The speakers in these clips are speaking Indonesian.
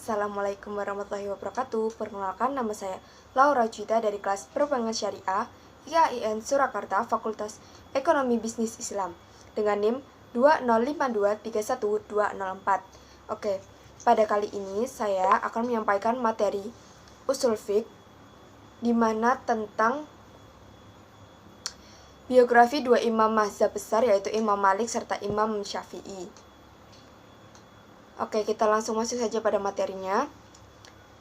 Assalamualaikum warahmatullahi wabarakatuh. Perkenalkan, nama saya Laura Juita dari kelas Perbankan Syariah IAIN Surakarta, Fakultas Ekonomi Bisnis Islam dengan NIM 205231204. Oke, pada kali ini saya akan menyampaikan materi usul fiqh di mana tentang biografi dua imam mazhab besar, yaitu Imam Malik serta Imam Syafi'i. Oke, kita langsung masuk saja pada materinya.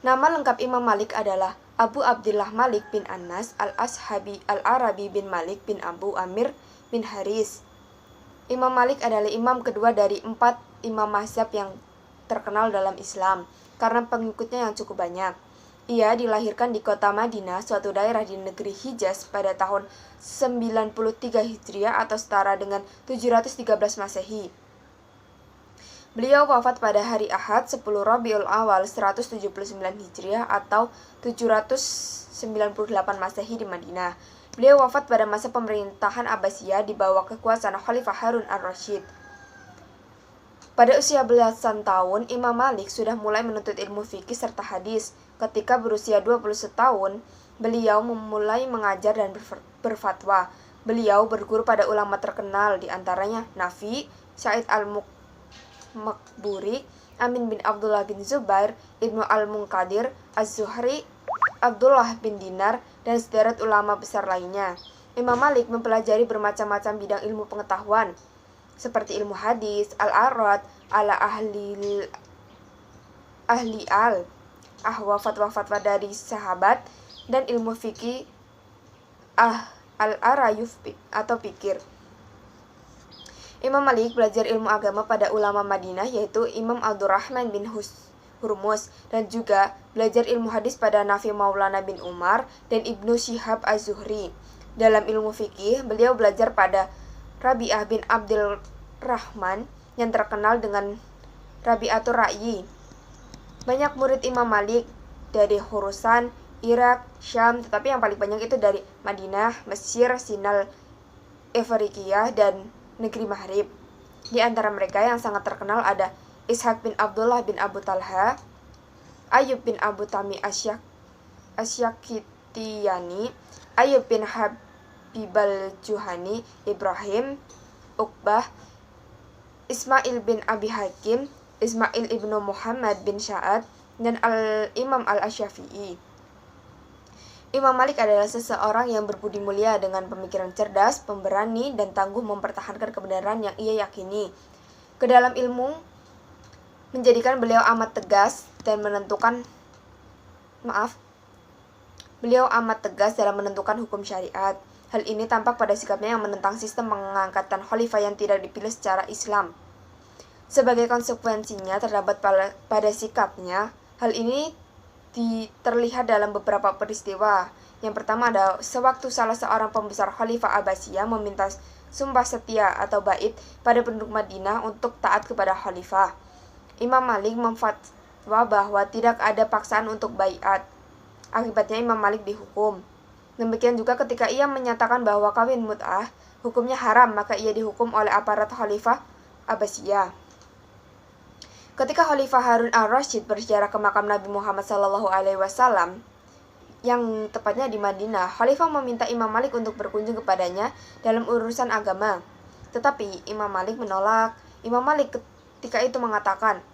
Nama lengkap Imam Malik adalah Abu Abdullah Malik bin Anas al-Ashabi al-Arabi bin Malik bin Abu Amir bin Haris. Imam Malik adalah imam kedua dari 4 imam mazhab yang terkenal dalam Islam karena pengikutnya yang cukup banyak. Ia dilahirkan di kota Madinah, suatu daerah di negeri Hijaz pada tahun 93 Hijriah atau setara dengan 713 Masehi. Beliau wafat pada hari Ahad 10 Rabiul Awal 179 Hijriah atau 798 Masehi di Madinah. Beliau wafat pada masa pemerintahan Abbasiyah di bawah kekuasaan Khalifah Harun ar-Rasyid. Pada usia belasan tahun, Imam Malik sudah mulai menuntut ilmu fikih serta hadis. Ketika berusia 21 tahun, beliau memulai mengajar dan berfatwa. Beliau berguru pada ulama terkenal, di antaranya Nafi, Sa'id al-Makburi, Amin bin Abdullah bin Zubair, Ibnu al-Munkadir, Az-Zuhri, Abdullah bin Dinar, dan sederet ulama besar lainnya. Imam Malik mempelajari bermacam-macam bidang ilmu pengetahuan, seperti ilmu hadis, al-arad, ala ahli fatwa-fatwa dari sahabat, dan ilmu fikih al-arayuf atau pikir. Imam Malik belajar ilmu agama pada ulama Madinah, yaitu Imam Abdurrahman bin Hurmuz, dan juga belajar ilmu hadis pada Nafi Maulana bin Umar dan Ibnu Syihab Az-Zuhri. Dalam ilmu fikih, beliau belajar pada Rabi'ah bin Abdul Rahman yang terkenal dengan Rabi'atul Ra'yi. Banyak murid Imam Malik dari Khorasan, Irak, Syam, tetapi yang paling banyak itu dari Madinah, Mesir, Sinal, Afrikiyah, dan negeri Maghrib. Di antara mereka yang sangat terkenal ada Ishaq bin Abdullah bin Abu Talha, Ayub bin Abu Tami Asyakitiyani, Ayub bin Habibal Juhani, Ibrahim, Uqbah, Ismail bin Abi Hakim, Ismail ibnu Muhammad bin Sa'ad, dan Imam al-Syafi'i. Imam Malik adalah seseorang yang berbudi mulia dengan pemikiran cerdas, pemberani, dan tangguh mempertahankan kebenaran yang ia yakini. Kedalam ilmu menjadikan beliau amat tegas dan beliau amat tegas dalam menentukan hukum syariat. Hal ini tampak pada sikapnya yang menentang sistem pengangkatan khalifah yang tidak dipilih secara Islam. Sebagai konsekuensinya terdapat pada sikapnya, hal ini terlihat dalam beberapa peristiwa. Yang pertama adalah sewaktu salah seorang pembesar Khalifah Abbasiyah meminta sumpah setia atau bait pada penduduk Madinah untuk taat kepada Khalifah. Imam Malik memfatwa bahwa tidak ada paksaan untuk baiat. Akibatnya Imam Malik dihukum. Demikian juga ketika ia menyatakan bahwa kawin mut'ah hukumnya haram, maka ia dihukum oleh aparat Khalifah Abbasiyah. Ketika Khalifah Harun ar-Rasyid berziarah ke makam Nabi Muhammad SAW, yang tepatnya di Madinah, Khalifah meminta Imam Malik untuk berkunjung kepadanya dalam urusan agama. Tetapi Imam Malik menolak. Imam Malik ketika itu mengatakan,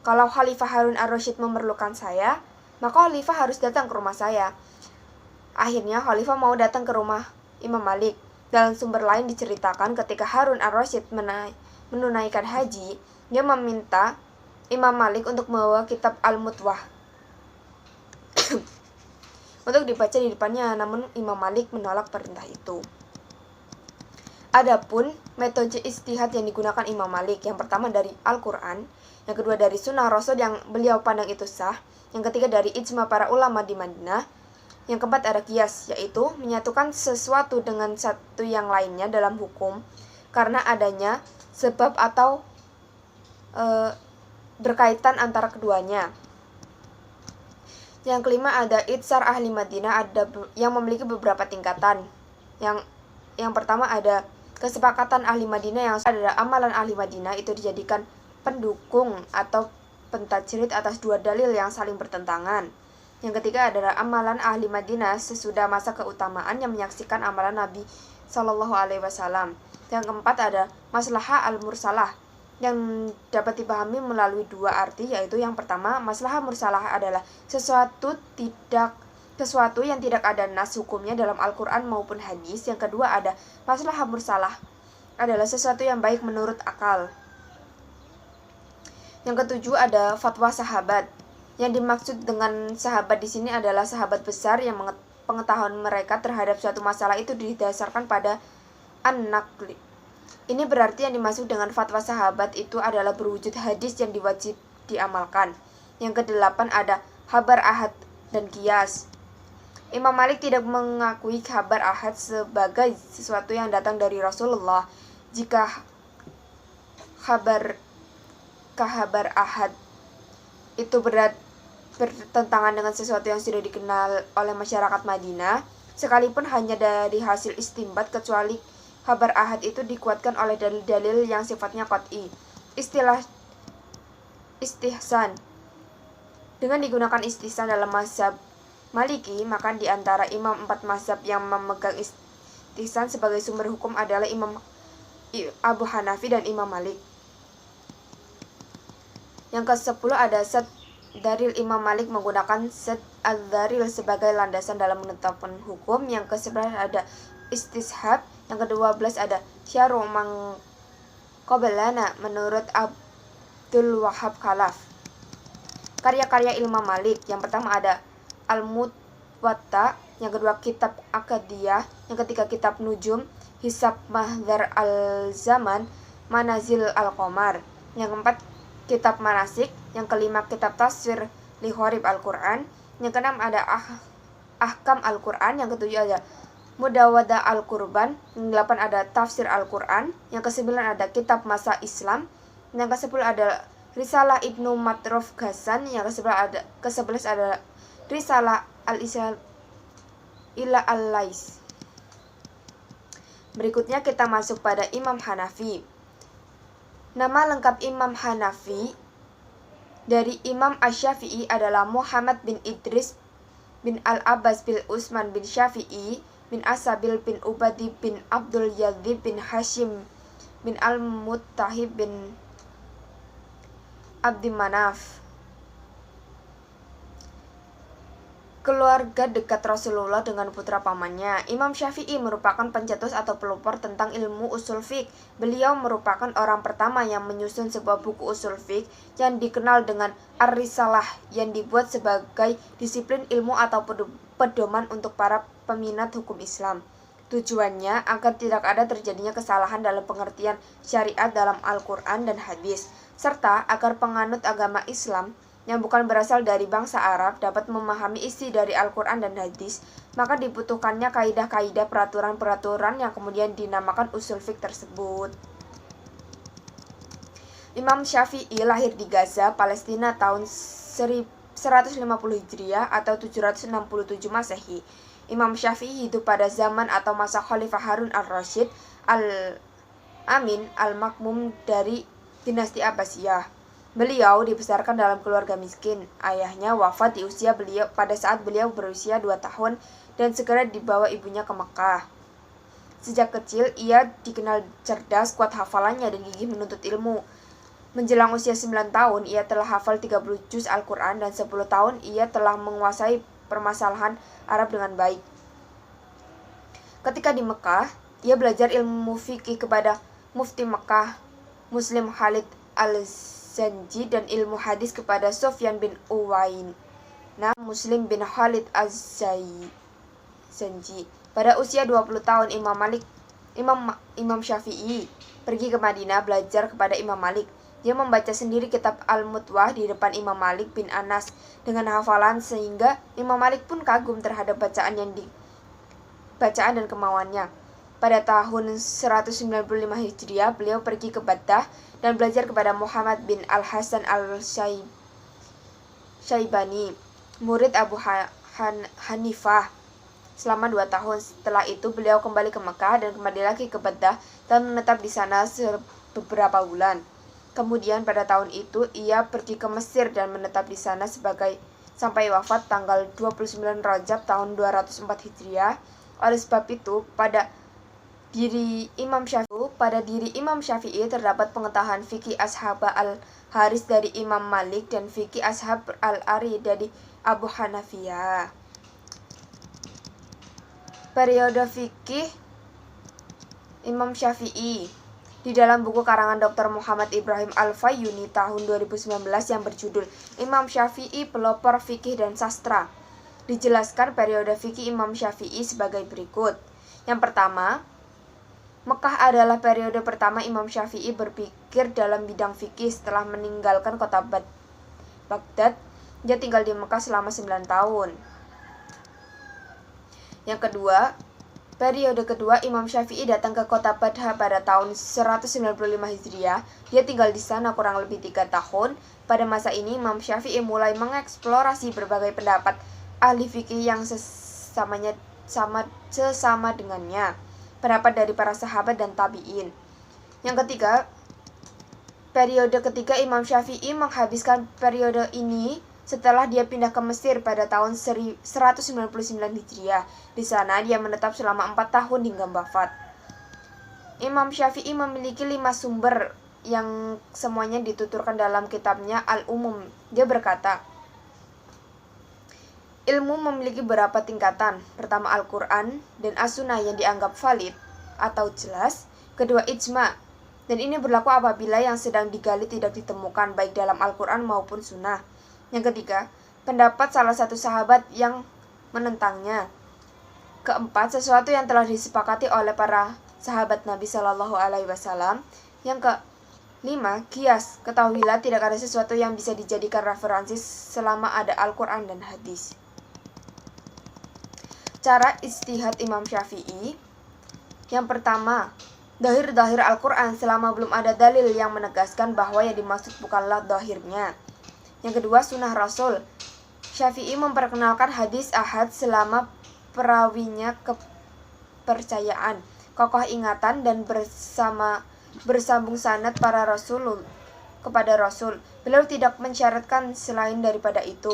kalau Khalifah Harun ar-Rasyid memerlukan saya, maka Khalifah harus datang ke rumah saya. Akhirnya Khalifah mau datang ke rumah Imam Malik. Dalam sumber lain diceritakan ketika Harun ar-Rasyid menunaikan haji, dia meminta Imam Malik untuk membawa kitab Al-Mutwah untuk dibaca di depannya, namun Imam Malik menolak perintah itu. Adapun metode ijtihad yang digunakan Imam Malik, yang pertama dari Al-Quran, yang kedua dari Sunnah Rasul yang beliau pandang itu sah, yang ketiga dari ijma para ulama di Madinah, yang keempat ada qiyas, yaitu menyatukan sesuatu dengan satu yang lainnya dalam hukum karena adanya sebab atau berkaitan antara keduanya. Yang kelima ada itsar ahli Madinah, ada yang memiliki beberapa tingkatan. Yang pertama ada kesepakatan ahli Madinah, yang adalah amalan ahli Madinah itu dijadikan pendukung atau pentajrid atas dua dalil yang saling bertentangan. Yang ketiga adalah amalan ahli Madinah sesudah masa keutamaan yang menyaksikan amalan Nabi Shallallahu Alaihi Wasallam. Yang keempat ada maslahah al-mursalah yang dapat dipahami melalui dua arti, yaitu yang pertama, maslahah mursalah adalah sesuatu yang tidak ada nas hukumnya dalam Al-Quran maupun hadis. Yang kedua ada maslahah mursalah adalah sesuatu yang baik menurut akal. Yang ketujuh ada fatwa sahabat. Yang dimaksud dengan sahabat di sini adalah sahabat besar yang pengetahuan mereka terhadap suatu masalah itu didasarkan pada an-naqli. Ini berarti yang dimaksud dengan fatwa sahabat itu adalah berwujud hadis yang diwajib diamalkan. Yang kedelapan ada khabar ahad dan qiyas. Imam Malik tidak mengakui khabar ahad sebagai sesuatu yang datang dari Rasulullah. Jika khabar ahad itu bertentangan dengan sesuatu yang sudah dikenal oleh masyarakat Madinah, sekalipun hanya dari hasil istinbat, kecuali khabar ahad itu dikuatkan oleh dalil-dalil yang sifatnya qat'i. Istilah istihsan. Dengan digunakan istihsan dalam mazhab Maliki, maka di antara imam 4 mazhab yang memegang istihsan sebagai sumber hukum adalah Imam Abu Hanafi dan Imam Malik. Yang ke-10 ada sad dalil. Imam Malik menggunakan sad al-dalil sebagai landasan dalam menetapkan hukum. Yang ke-11 ada istishab. Yang ke-12 ada syaru man qablana menurut Abdul Wahab Khalaf. Karya-karya Imam Malik, yang pertama ada Al-Muwatta, yang kedua kitab Akadiyah, yang ketiga kitab Nujum, Hisab Mahdhar al-Zaman, Manazil al-Qamar, yang keempat kitab Manasik, yang kelima kitab Tafsir li Gharib al-Quran, yang keenam ada Ahkam al-Quran, yang ketujuh ada Mudawada al-Qurban, yang delapan ada Tafsir al-Quran, yang kesembilan ada kitab Masa Islam, yang ke-10 ada Risalah Ibnu Matruf Ghassan, yang ke-11 ada Risalah al-Islam ila al-Lais. Berikutnya kita masuk pada Imam Hanafi. Nama lengkap Imam Hanafi dari Imam Asy-Syafi'i adalah Muhammad bin Idris bin Al-Abbas bin Utsman bin Syafi'i bin Asabil bin Ubadi bin Abdul Yazid bin Hashim bin Al-Muttahib bin Abdi Manaf. Keluarga dekat Rasulullah dengan putra pamannya. Imam Syafi'i merupakan pencetus atau pelopor tentang ilmu usul fiqh. Beliau merupakan orang pertama yang menyusun sebuah buku usul fiqh yang dikenal dengan Ar-Risalah, yang dibuat sebagai disiplin ilmu atau pedoman untuk para peminat hukum Islam. Tujuannya agar tidak ada terjadinya kesalahan dalam pengertian syariat dalam Al-Quran dan hadis, serta agar penganut agama Islam yang bukan berasal dari bangsa Arab dapat memahami isi dari Al-Quran dan hadis. Maka dibutuhkannya kaidah-kaidah peraturan-peraturan yang kemudian dinamakan usul fiqh tersebut. Imam Syafi'i lahir di Gaza, Palestina tahun 150 Hijriah atau 767 Masehi. Imam Syafi'i hidup pada zaman atau masa Khalifah Harun al-Rasyid al-Amin al-Makmum dari dinasti Abbasiyah. Beliau dibesarkan dalam keluarga miskin. Ayahnya wafat di usia beliau pada saat beliau berusia 2 tahun dan segera dibawa ibunya ke Mekah. Sejak kecil ia dikenal cerdas, kuat hafalannya dan gigih menuntut ilmu. Menjelang usia 9 tahun ia telah hafal 30 juz Al-Quran dan 10 tahun ia telah menguasai permasalahan Arab dengan baik. Ketika di Mekah, ia belajar ilmu fikih kepada Mufti Mekah Muslim Khalid al-Zanji dan ilmu hadis kepada Sufyan bin Uwainah Muslim bin Khalid az-Zanji. Pada usia 20 tahun Imam Syafi'i pergi ke Madinah belajar kepada Imam Malik. Dia membaca sendiri kitab Al-Mutwah di depan Imam Malik bin Anas dengan hafalan sehingga Imam Malik pun kagum terhadap bacaan dan kemauannya. Pada tahun 195 Hijriah, beliau pergi ke Badah dan belajar kepada Muhammad bin Al-Hasan al-Syaibani, murid Abu Hanifah. Selama 2 tahun setelah itu, beliau kembali ke Mekah dan kembali lagi ke Badah dan menetap di sana beberapa bulan. Kemudian pada tahun itu ia pergi ke Mesir dan menetap di sana sampai wafat tanggal 29 Rajab tahun 204 Hijriah. Oleh sebab itu, pada diri Imam Syafi'i terdapat pengetahuan fikih ashab al-Haris dari Imam Malik dan fikih ashab al-Ari dari Abu Hanafiyah. Periode fikih Imam Syafi'i di dalam buku karangan Dr. Muhammad Ibrahim Al-Fayyuni tahun 2019 yang berjudul Imam Syafi'i Pelopor Fikih dan Sastra, dijelaskan periode fikih Imam Syafi'i sebagai berikut. Yang pertama, Mekah adalah periode pertama Imam Syafi'i berpikir dalam bidang fikih setelah meninggalkan kota Baghdad. Dia tinggal di Mekah selama 9 tahun. Yang kedua, periode kedua Imam Syafi'i datang ke kota Badha pada tahun 195 Hijriah. Dia tinggal di sana kurang lebih 3 tahun. Pada masa ini Imam Syafi'i mulai mengeksplorasi berbagai pendapat ahli fikih yang sesama dengannya, pendapat dari para sahabat dan tabi'in. Yang ketiga, periode ketiga Imam Syafi'i menghabiskan periode ini setelah dia pindah ke Mesir pada tahun 199 Hijriah. Di sana dia menetap selama 4 tahun hingga wafat. Imam Syafi'i memiliki 5 sumber yang semuanya dituturkan dalam kitabnya Al-Umum. Dia berkata, ilmu memiliki beberapa tingkatan. Pertama, Al-Quran dan As-Sunnah yang dianggap valid atau jelas. Kedua, ijma. Dan ini berlaku apabila yang sedang digali tidak ditemukan baik dalam Al-Quran maupun Sunnah. Yang ketiga, pendapat salah satu sahabat yang menentangnya. Keempat, sesuatu yang telah disepakati oleh para sahabat Nabi Shallallahu Alaihi Wasallam. Yang kelima, kias. Ketahuilah tidak ada sesuatu yang bisa dijadikan referensi selama ada Al-Quran dan hadis. Cara ijtihad Imam Syafi'i. Yang pertama, dhahir Al-Quran selama belum ada dalil yang menegaskan bahwa yang dimaksud bukanlah dhahirnya. Yang kedua, sunnah Rasul. Syafi'i memperkenalkan hadis ahad selama perawinya kepercayaan, kokoh ingatan, dan bersambung sanad para rasul kepada Rasul. Beliau tidak mensyaratkan selain daripada itu.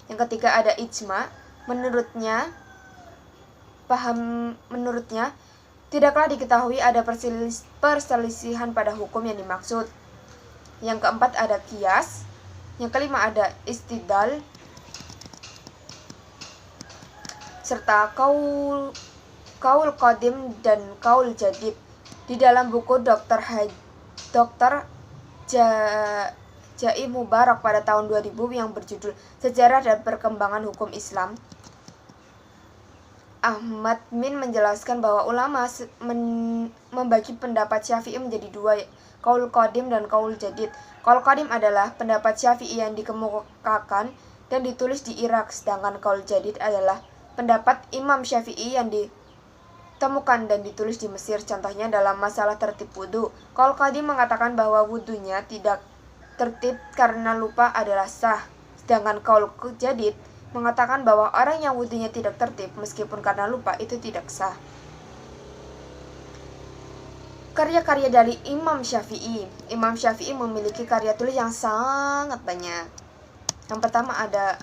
Yang ketiga, ada ijma. Menurutnya, tidaklah diketahui ada perselisihan pada hukum yang dimaksud. Yang keempat, ada kias. Yang kelima, ada istidlal serta kaul qadim dan kaul jadid. Di dalam buku Dr. Jai Mubarak pada tahun 2000 yang berjudul Sejarah dan Perkembangan Hukum Islam, Ahmad Min menjelaskan bahwa ulama membagi pendapat Syafi'i menjadi 2, kaul qadim dan kaul jadid. Kaul qadim adalah pendapat Syafi'i yang dikemukakan dan ditulis di Irak, sedangkan kaul jadid adalah pendapat Imam Syafi'i yang ditemukan dan ditulis di Mesir. Contohnya dalam masalah tertib wudu. Kaul qadim mengatakan bahwa wudunya tidak tertib karena lupa adalah sah, sedangkan kaul jadid mengatakan bahwa orang yang wudunya tidak tertib meskipun karena lupa itu tidak sah. Karya-karya dari Imam Syafi'i. Imam Syafi'i memiliki karya tulis yang sangat banyak. Yang pertama ada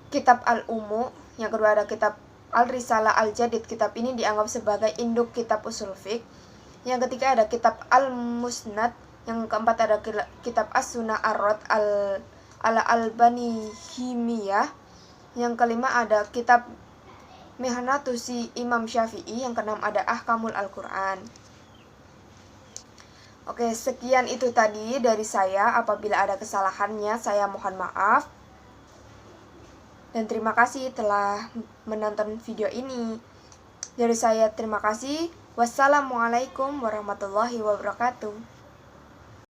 Kitab Al-Umu, yang kedua ada Kitab Al-Risalah Al-Jadid. Kitab ini dianggap sebagai induk kitab usul fiqh. Yang ketiga ada Kitab Al-Musnad. Yang keempat ada Kitab As-Sunnah Ar-Rad Al-Albani Himiyah. Yang kelima ada Kitab Mihnatusi Imam Syafi'i. Yang keenam ada Ahkamul Al-Quran. Oke, sekian itu tadi dari saya. Apabila ada kesalahannya, saya mohon maaf. Dan terima kasih telah menonton video ini. Dari saya terima kasih. Wassalamualaikum warahmatullahi wabarakatuh.